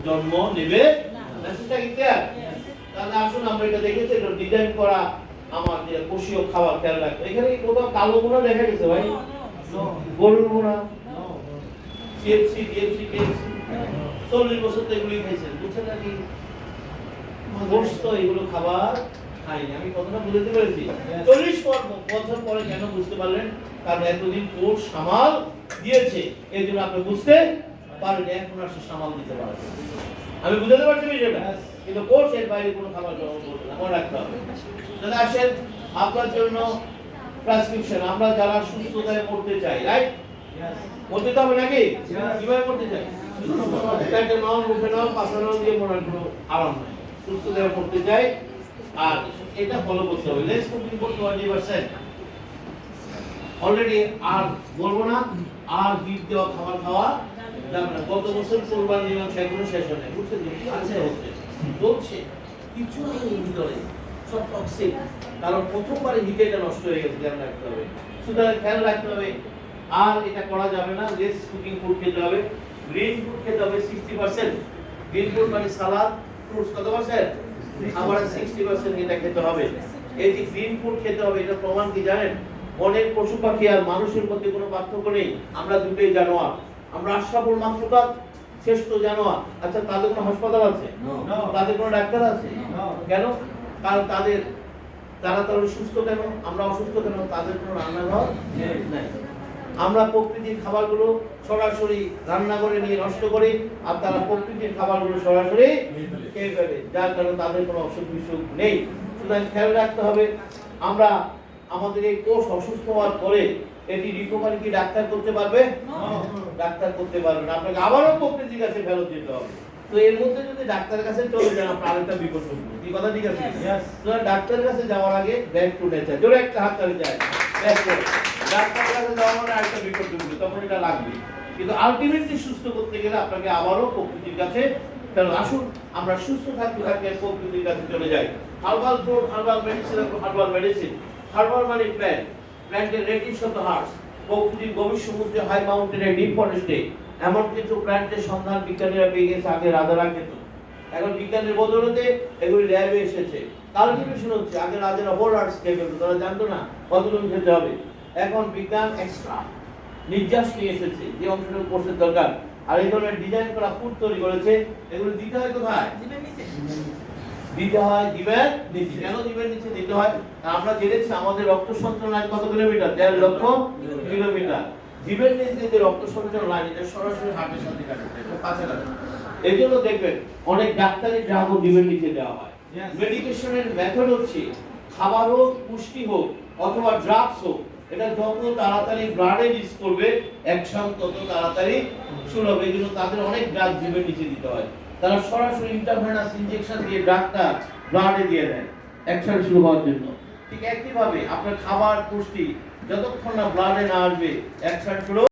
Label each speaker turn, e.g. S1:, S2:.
S1: জন্ম নেবে মেসেজটা কি ক্লিয়ার? তাহলে আসুন আমরা এটা দেখেছি, এটা ডিজাইন করা আমাদের কোষীয় খাবার খেয়াল রাখতে। এখানে কি কোথাও কালো গুণা দেখা গেছে ভাই? গরুর গুণা, সিএফসি, ডিএফসি, কেএফসি 40 বছর তো এগুলোই খাইছেন, বুঝছেন নাকি? গোশত এগুলো খাবার খাইনি। আমি কথাটা বুঝতে পেরেছি। 40 বছর পরে কেন বুঝতে পারলেন? কারণ এতদিন কোষ সামাল দিয়েছে, এই জন্য আপনি বুঝতে পারেন। এখন আর সে সামাল দিতে পারে। আমি বুঝতে পারছি বিষয়টা, কিন্তু কোষ এর বাইরে কোনো খাবার গ্রহণ করবে না, মনে রাখতে হবে। তাহলে আসেন আপনার জন্য প্রেসক্রিপশন। আমরা যারা সুস্থতায় পড়তে চাই, রাইট? পড়তে তো হবে নাকি? কিভাবে পড়তে চাই? একটা নাম রূপে নাম পাশানো দিয়ে মনে কোনো আরাম নাই। সুস্থতায় পড়তে চাই, আর এটা ফলো করতে হবে। Less cooking for 20%। অলরেডি আর বলবো না, আর হিট দেওয়া খাবার খাওয়া যাবে না। গত বছর কোরবানি দিলাম, সেগুলো শেষ হয় না, বুঝছেন? আছে হচ্ছে চলছে, কিছু নেই ভিতরে, সব টক্সিক। কারণ প্রথমবারে হিটেটা নষ্ট হয়ে গেছে, খেয়াল রাখতে হবে। সুতরাং খেয়াল রাখতে হবে, আর এটা করা যাবে না। লেস কুকিং ফুড খেতে হবে, গ্রিন ফুড খেতে হবে 60%। গ্রিন ফুড মানে সালাদ, ফ্রুটস কত পার্সেন্ট? আবার 60% এটা খেতে হবে। এই যে গ্রিন ফুড খেতে হবে, এটা প্রমাণ কি জানেন? অনেক পশু পাখি আর মানুষের মধ্যে কোনো পার্থক্য নেই। আমরা দুটোই জানোয়ার। আমরা আশরাফুল মাখলুকাত, শ্রেষ্ঠ জানোয়ার। আচ্ছা, তাদের কোনো হাসপাতাল আছে? তাদের কোনো ডাক্তার আছে? কেন? কারণ তারা সুস্থ কেন? আমরা অসুস্থ কেন? তাদের কোনো রান্নাঘর নাই। আমরা প্রকৃতির খাবারগুলো সরাসরি রান্না করে নিয়ে নষ্ট করি, আর তারা প্রকৃতির খাবারগুলো সরাসরি খেয়ে ফেলে, যার কারণে তাদের কোনো অসুখ বিসুখ নেই। সুতরাং খেয়াল রাখতে হবে, আমরা আমাদের এই কোষ অসুস্থ হওয়ার পরে এটি রিকভারি কি ডাক্তার করতে পারবে? ডাক্তার করতে পারবে না। আপনাকে আবারও প্রকৃতির কাছে ফেরত যেতে হবে। তো এর মধ্যে যদি ডাক্তারের কাছে চলে যান, আপনার আরেকটা বিপদ ঘটবে। কি কথা ঠিক আছে? ডাক্তারের কাছে যাওয়ার আগে ব্যাক টু নেচার, জোরে একটা হাত তালি যায়, ব্যাক টু ডাক্তারের কাছে যাওয়ার মানে আরেকটা বিপদ ঘটবে, তখন এটা লাগবে। কিন্তু আলটিমেটলি সুস্থ করতে গেলে আপনাকে আবারও প্রকৃতির কাছে ফেরত আসুন। আমরা সুস্থ থাকতে থাকতে প্রকৃতির কাছে চলে যাই। Herbal food, herbal medicine, herbal medicine. Herbal মানে প্ল্যান্ট, প্ল্যান্টের রেটিং শত হার্স। প্রকৃতির গভীর সমুদ্রে, হাই মাউন্টেনে, ডিপ ফরেস্টে এমন কিছু প্ল্যান্টের সন্ধান বিজ্ঞানীরা পেয়ে গেছে, আগে রাজারা খেত। এখন বিজ্ঞানের বদৌলতে এগুলি ল্যাবে এসেছে। কাল্টিভেশন হচ্ছে, আগে রাজারা হোল আর্টস খেয়ে ফেলতো, তারা জানতো না কতগুলো খেতে হবে। এখন বিজ্ঞান এক্সট্রা নির্যাস নিয়ে এসেছে, যে অংশটুকু কোর্সের দরকার। আর এই ধরনের ডিজাইন করা ফুড তৈরি করেছে। এগুলো দিতে হয় কোথায়? দিতে হয় জীবের নিচে। কেন জীবের নিচে দিতে হয়? আমরা জেনেছি আমাদের রক্ত সঞ্চালন লাইন কত কিলোমিটার? 1.5 লক্ষ কিলোমিটার। জীবের নিচে যে রক্ত সঞ্চালন লাইন, এটা সরাসরি হার্টের সাথে কানেক্টেড, এটা কাছাকাছি। এই জন্য দেখবেন অনেক ডাক্তারি ড্রাগও জীবের নিচে দেওয়া হয়। মেডিকেশনের মেথড হচ্ছে, খাবার হোক, পুষ্টি হোক, অথবা ড্রাগস হোক, এটা যত তাড়াতাড়ি ব্লাডে রিচ করবে, অ্যাকশন তত তাড়াতাড়ি শুরু হবে। এই জন্য তাদের অনেক ড্রাগ জীবের নিচে দিতে হয়। তারা সরাসরি ইন্টারভেনাস ইনজেকশন দিয়ে ড্রাগটা ব্লাডে দিয়ে দেয় অ্যাকশন শুরু হওয়ার জন্য। ঠিক একইভাবে আপনার খাবার পুষ্টি যতক্ষণ না ব্লাডে না আসবে, অ্যাকশন শুরু